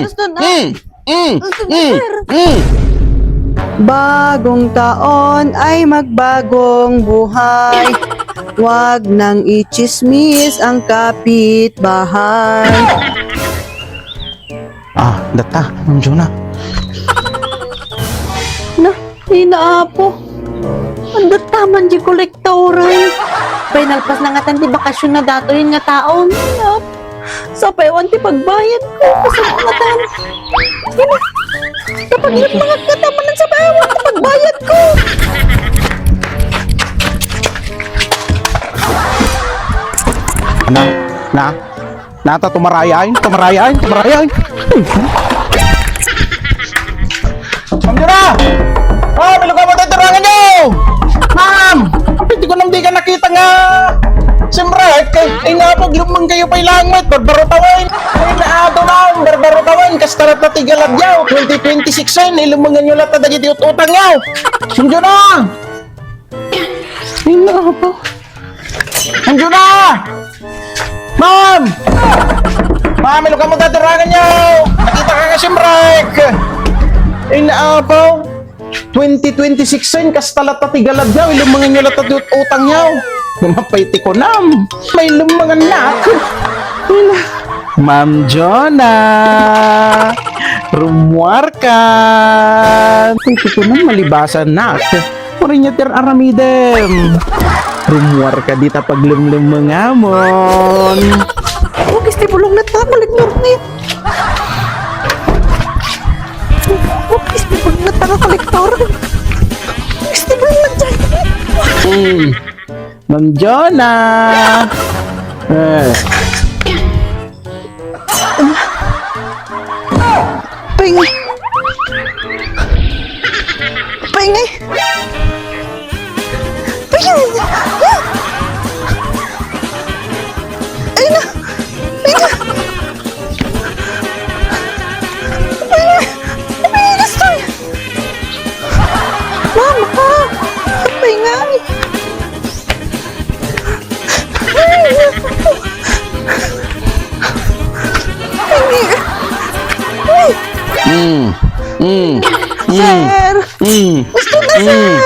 Gusto na. Bagong taon ay magbagong buhay. Huwag nang ichismis ang kapitbahay. Data, nandiyo na. Na, hinaapo. Ang taman di kolektoran. Pinalpas na nga tanti bakasyon na dato yun nga taon. Nap. Sa paiwan ti pagbayad ko. Kasama nga tan. Kapag yun mga katamanan sa paiwan ti pagbayad ko. Nata tumarayain. Ma'am Jura! Bilog ka mo tayo turangan nyo! Ma'am! Hindi ko nang di ka nakita nga. Siyempre, nga po, lumang kayo pa ilangmat, barbaro tawin. Ay naato na, barbaro tawin, kastarat na tigalad yaw. 2026 yun, ilumangan nyo lahat na dagiti utang yaw. Ma'am Jura! Ay nga po. Ma'am Jura! Ma'am! Ma'am, ilog ka mo tayo turangan nyo! Nakita ka nga siyempre! Ay naapaw, 2026 yun, kastalat na tigalad yaw, ilumangan nyo lahat na utang yaw. Mapaiti ko nam, may lumangan na ako. Ma'am Jona, rumuar ka. Paiti ko nam, malibasan na ako. Purinyatir aramidem. Rumuar ka dita pag lumlumangamon. Huwag istibulong na ta, maligmar na yun. Huwag istibulong na ta, kolektoran. Istibulong na dyan. Ma'am Jona. Paingay. Paingay. Paingay. Ay na. Paingay. Paingay. Paingay gusto. Mama. Paingay. Sir! Gusto na, sir!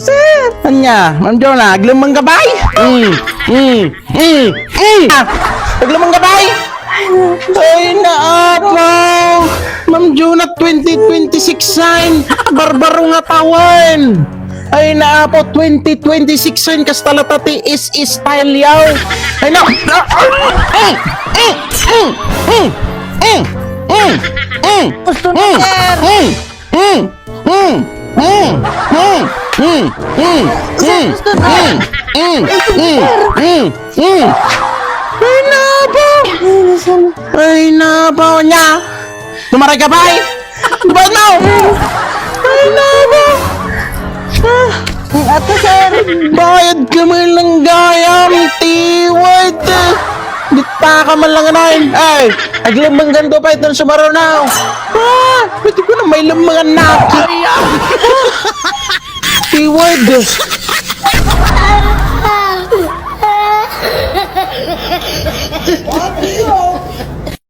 Sir! Anya, Ma'am Jona, aglumang gabay? Aglumang gabay? Ay, naapaw! Ma'am Jona, 2026 sign! Barbaro nga tawan! Ay, naapaw, 2026 sign! Kastalatati is style yaw! Ay, no! Gusto na, sir! Sir, gusto na! Ay, nabaw! Ay, nabaw niya! Tumaray ka ba? Ba't mo? Ay, nabaw! Ato, sir! Bayad ka man lang gayam, tiwad! Dita ka man lang anayin! Ay! Aglamang gando pa itong sumaraw na! Pwede ko na may lamangan na! Tiwad!